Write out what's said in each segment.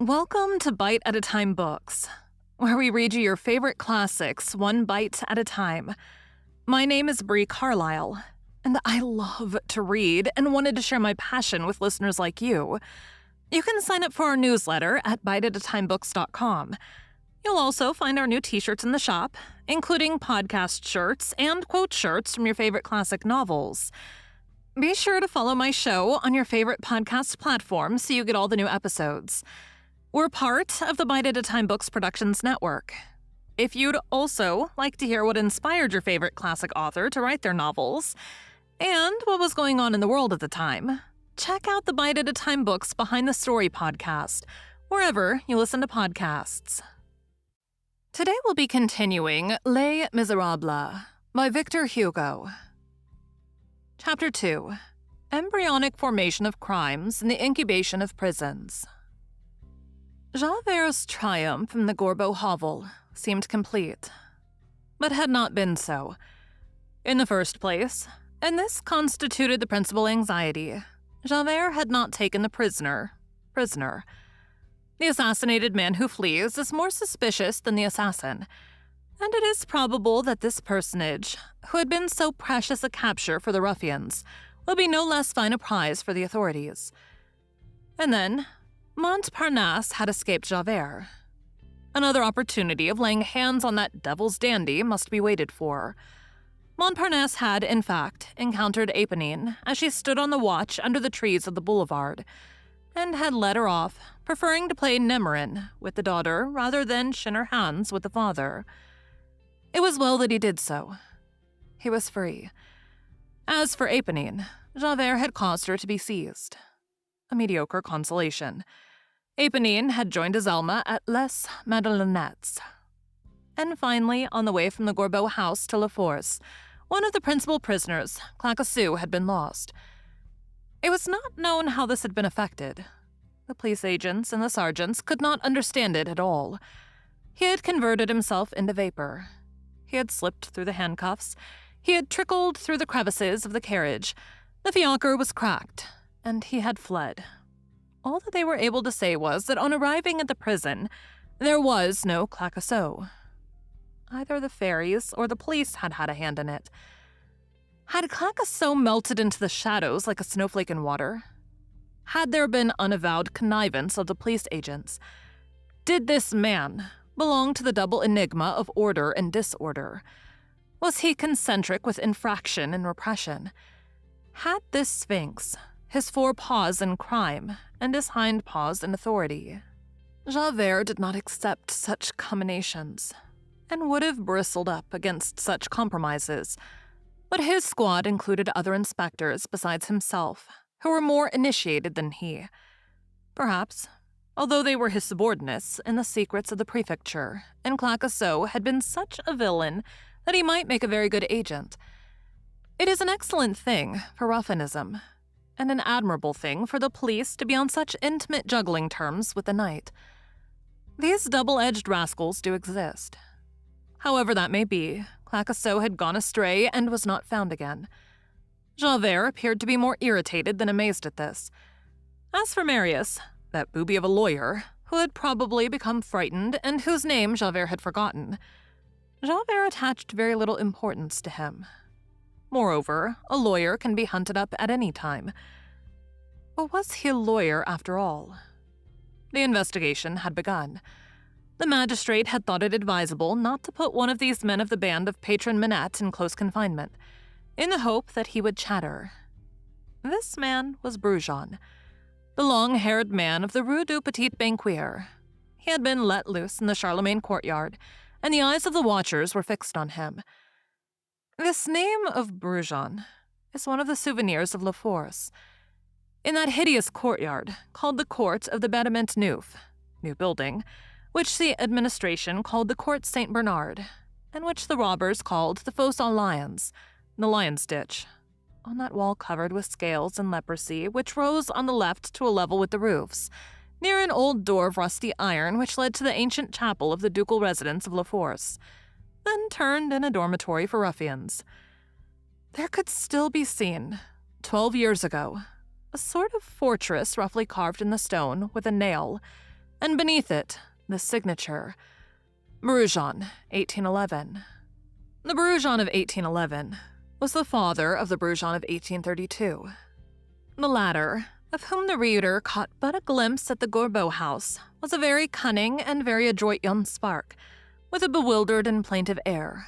Welcome to Bite at a Time Books, where we read you your favorite classics one bite at a time. My name is Bree Carlile, and I love to read and wanted to share my passion with listeners like you. You can sign up for our newsletter at biteatatimebooks.com. You'll also find our new t-shirts in the shop, including podcast shirts and quote shirts from your favorite classic novels. Be sure to follow my show on your favorite podcast platform so you get all the new episodes. We're part of the Bite at a Time Books Productions Network. If you'd also like to hear what inspired your favorite classic author to write their novels, and what was going on in the world at the time, check out the Bite at a Time Books Behind the Story podcast, wherever you listen to podcasts. Today we'll be continuing Les Miserables by Victor Hugo. Chapter 2. Embryonic Formation of Crimes and the Incubation of Prisons. Javert's triumph in the Gorbeau hovel seemed complete, but had not been so. In the first place, and this constituted the principal anxiety, Javert had not taken the prisoner. The assassinated man who flees is more suspicious than the assassin, and it is probable that this personage, who had been so precious a capture for the ruffians, will be no less fine a prize for the authorities. And then, Montparnasse had escaped Javert. Another opportunity of laying hands on that devil's dandy must be waited for. Montparnasse had, in fact, encountered Éponine as she stood on the watch under the trees of the boulevard, and had led her off, preferring to play Nemorin with the daughter rather than shin her hands with the father. It was well that he did so. He was free. As for Éponine, Javert had caused her to be seized. A mediocre consolation. Éponine had joined Azelma at Les Madelinettes. And finally, on the way from the Gorbeau house to La Force, one of the principal prisoners, Claquesous, had been lost. It was not known how this had been effected. The police agents and the sergeants could not understand it at all. He had converted himself into vapor. He had slipped through the handcuffs. He had trickled through the crevices of the carriage. The fiacre was cracked, and he had fled. All that they were able to say was that on arriving at the prison, there was no Claquesous. Either the fairies or the police had had a hand in it. Had Claquesous melted into the shadows like a snowflake in water? Had there been unavowed connivance of the police agents? Did this man belong to the double enigma of order and disorder? Was he concentric with infraction and repression? Had this Sphinx his fore paws in crime and his hind paws in authority? Javert did not accept such combinations, and would have bristled up against such compromises, but his squad included other inspectors besides himself, who were more initiated than he. Perhaps, although they were his subordinates in the secrets of the prefecture, and Claquesous had been such a villain that he might make a very good agent. It is an excellent thing for ruffianism, and an admirable thing for the police to be on such intimate juggling terms with the night. These double-edged rascals do exist. However that may be, Claquesous had gone astray and was not found again. Javert appeared to be more irritated than amazed at this. As for Marius, that booby of a lawyer, who had probably become frightened and whose name Javert had forgotten, Javert attached very little importance to him. Moreover, a lawyer can be hunted up at any time. But was he a lawyer after all? The investigation had begun. The magistrate had thought it advisable not to put one of these men of the band of Patron Minette in close confinement, in the hope that he would chatter. This man was Brujon, the long-haired man of the Rue du Petit Banquier. He had been let loose in the Charlemagne courtyard, and the eyes of the watchers were fixed on him. This name of Brujon is one of the souvenirs of La Force. In that hideous courtyard, called the Court of the Bâtiment Neuf, new building, which the administration called the Court St. Bernard, and which the robbers called the Fosse aux Lions, the Lion's Ditch, on that wall covered with scales and leprosy, which rose on the left to a level with the roofs, near an old door of rusty iron which led to the ancient chapel of the ducal residence of La Force, then turned in a dormitory for ruffians. There could still be seen, 12 years ago, a sort of fortress roughly carved in the stone with a nail, and beneath it, the signature, Brujon, 1811. The Brujon of 1811 was the father of the Brujon of 1832. The latter, of whom the reader caught but a glimpse at the Gorbeau house, was a very cunning and very adroit young spark, with a bewildered and plaintive air.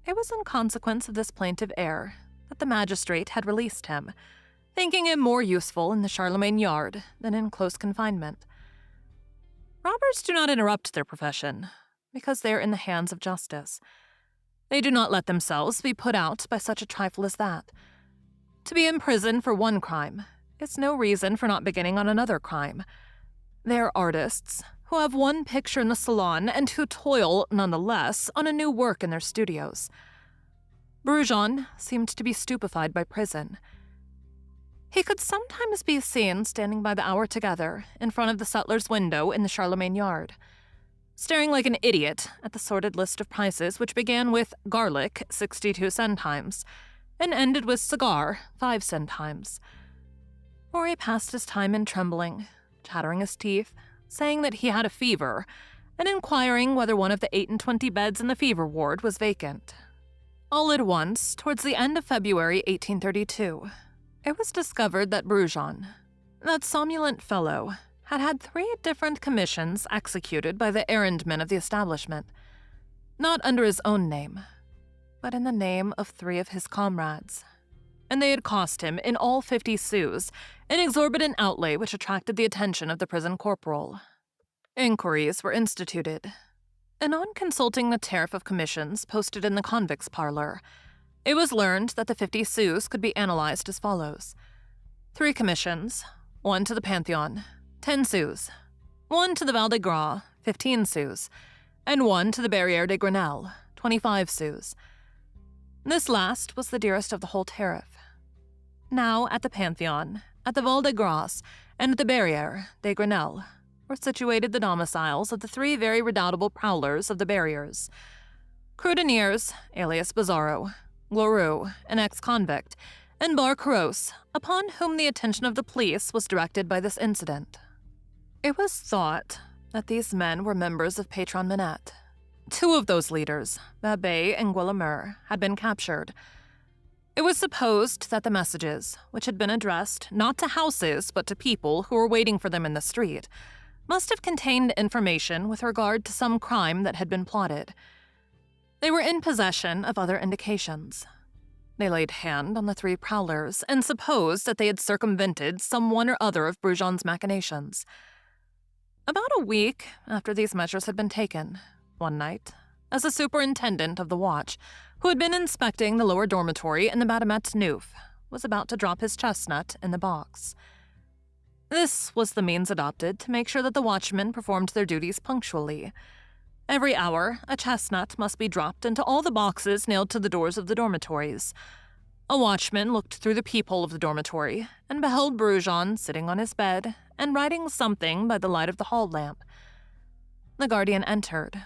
It was in consequence of this plaintive air that the magistrate had released him, thinking him more useful in the Charlemagne yard than in close confinement. Robbers do not interrupt their profession, because they are in the hands of justice. They do not let themselves be put out by such a trifle as that. To be in prison for one crime is no reason for not beginning on another crime. They are artists who have one picture in the salon and who toil, nonetheless, on a new work in their studios. Brujon seemed to be stupefied by prison. He could sometimes be seen standing by the hour together in front of the sutler's window in the Charlemagne yard, staring like an idiot at the sordid list of prices which began with garlic, 62 centimes, and ended with cigar, 5 centimes. Or he passed his time in trembling, chattering his teeth, saying that he had a fever, and inquiring whether one of the 28 beds in the fever ward was vacant. All at once, towards the end of February 1832, it was discovered that Brujon, that somnolent fellow, had had 3 different commissions executed by the errandmen of the establishment, not under his own name, but in the name of 3 of his comrades, and they had cost him in all 50 sous, an exorbitant outlay which attracted the attention of the prison corporal. Inquiries were instituted, and on consulting the tariff of commissions posted in the convicts' parlor, it was learned that the 50 sous could be analyzed as follows: 3 commissions, 1 to the Pantheon, 10 sous, 1 to the Val de Gras, 15 sous, and 1 to the Barrière de Grenelle, 25 sous. This last was the dearest of the whole tariff. Now, at the Pantheon, at the Val de Gras, and at the Barrière de Grenelle were situated the domiciles of the 3 very redoubtable prowlers of the barriers: Cruiniers, alias Bizarro, Gloreux, an ex-convict, and Barcaros, upon whom the attention of the police was directed by this incident. It was thought that these men were members of Patron Minette. 2 of those leaders, Babet and Guillaumer, had been captured. It was supposed that the messages, which had been addressed not to houses but to people who were waiting for them in the street, must have contained information with regard to some crime that had been plotted. They were in possession of other indications. They laid hand on the 3 prowlers and supposed that they had circumvented some one or other of Brujon's machinations. About a week after these measures had been taken, one night, as the superintendent of the watch, who had been inspecting the lower dormitory in the Batamet Neuf, was about to drop his chestnut in the box. This was the means adopted to make sure that the watchmen performed their duties punctually. Every hour, a chestnut must be dropped into all the boxes nailed to the doors of the dormitories. A watchman looked through the peephole of the dormitory and beheld Brujon sitting on his bed and writing something by the light of the hall lamp. The guardian entered.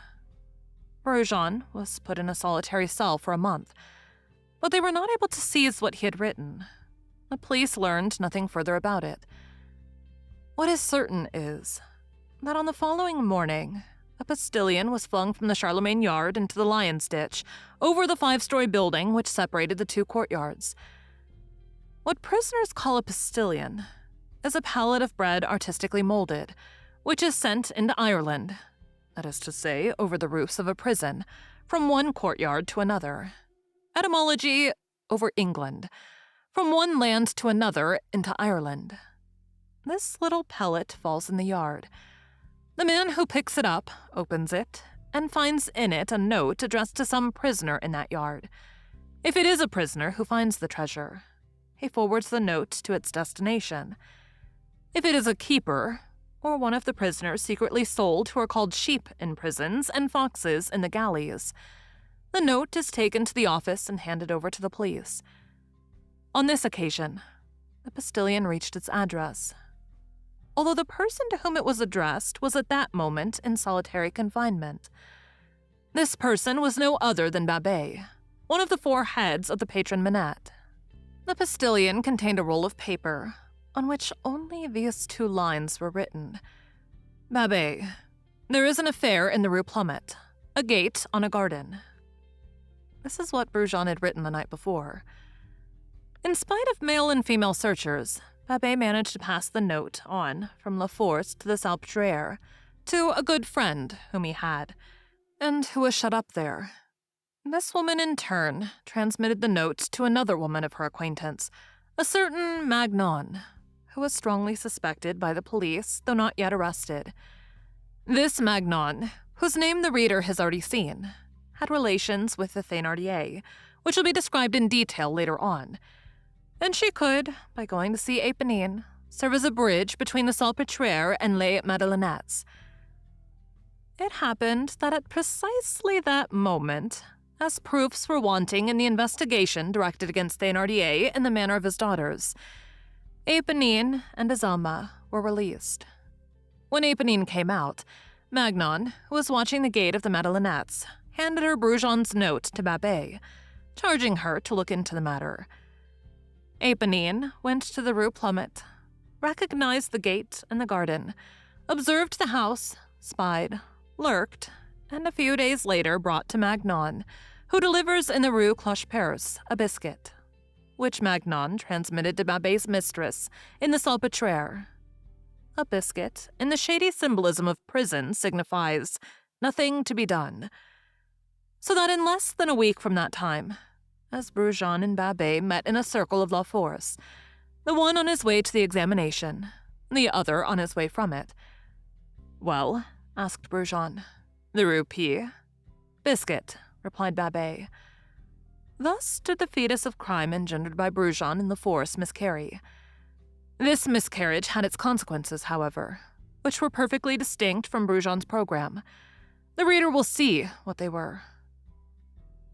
Brujon was put in a solitary cell for a month, but they were not able to seize what he had written. The police learned nothing further about it. What is certain is that on the following morning, a postilion was flung from the Charlemagne yard into the Lion's Ditch, over the 5-story building which separated the 2 courtyards. What prisoners call a postilion is a pallet of bread artistically molded, which is sent into Ireland, that is to say, over the roofs of a prison, from one courtyard to another. Etymology, over England, from one land to another into Ireland. This little pellet falls in the yard. The man who picks it up opens it and finds in it a note addressed to some prisoner in that yard. If it is a prisoner who finds the treasure, he forwards the note to its destination. If it is a keeper, or one of the prisoners secretly sold who are called sheep in prisons and foxes in the galleys, the note is taken to the office and handed over to the police. On this occasion, the postilion reached its address, although the person to whom it was addressed was at that moment in solitary confinement. This person was no other than Babet, one of the 4 heads of the Patron Minette. The postilion contained a roll of paper on which only these 2 lines were written: Babet, there is an affair in the Rue Plumet, a gate on a garden. This is what Brujon had written the night before. In spite of male and female searchers, Babet managed to pass the note on from La Force to the Salpêtrière to a good friend whom he had, and who was shut up there. This woman, in turn, transmitted the note to another woman of her acquaintance, a certain Magnon, who was strongly suspected by the police, though not yet arrested. This Magnon, whose name the reader has already seen, had relations with the Thénardier, which will be described in detail later on, and she could, by going to see Éponine, serve as a bridge between the Salpêtrière and Les Madeleines. It happened that at precisely that moment, as proofs were wanting in the investigation directed against Thénardier in the manner of his daughters, Éponine and Azalma were released. When Éponine came out, Magnon, who was watching the gate of the Madeleines, handed her Brujon's note to Babet, charging her to look into the matter. Éponine went to the Rue Plumet, recognized the gate and the garden, observed the house, spied, lurked, and a few days later brought to Magnon, who delivers in the Rue Clocheperce a biscuit, which Magnon transmitted to Babet's mistress in the Salpêtrière. A biscuit, in the shady symbolism of prison, signifies nothing to be done. So that in less than a week from that time, as Brujon and Babet met in a circle of La Force, the one on his way to the examination, the other on his way from it. "Well?" asked Brujon. "The Rue P?" "Biscuit," replied Babet. Thus did the fetus of crime engendered by Brujon and La Force miscarry. This miscarriage had its consequences, however, which were perfectly distinct from Brujon's program. The reader will see what they were.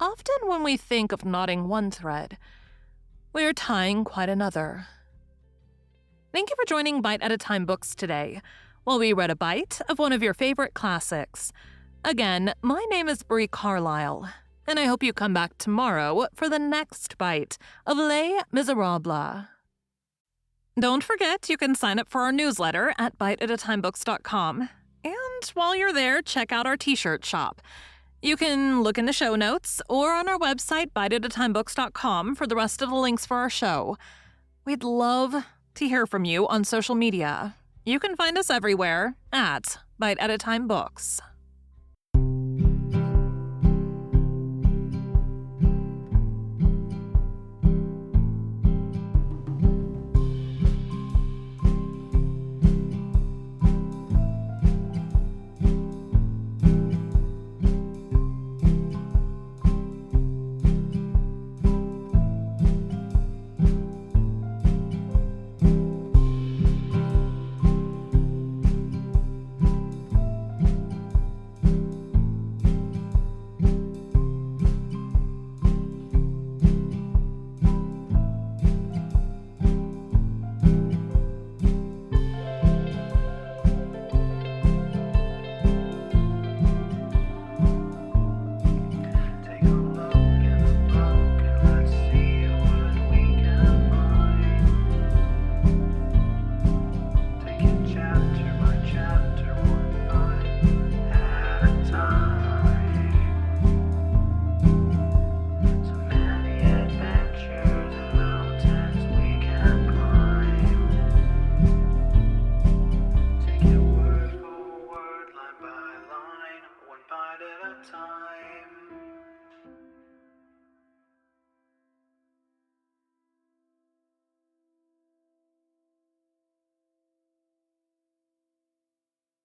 Often when we think of knotting one thread, we are tying quite another. Thank you for joining Bite at a Time Books today, while we read a bite of one of your favorite classics. Again, my name is Bree Carlile, and I hope you come back tomorrow for the next bite of Les Miserables. Don't forget, you can sign up for our newsletter at biteatatimebooks.com. And while you're there, check out our t-shirt shop. You can look in the show notes or on our website, biteatatimebooks.com, for the rest of the links for our show. We'd love to hear from you on social media. You can find us everywhere at Bite at a Time Books.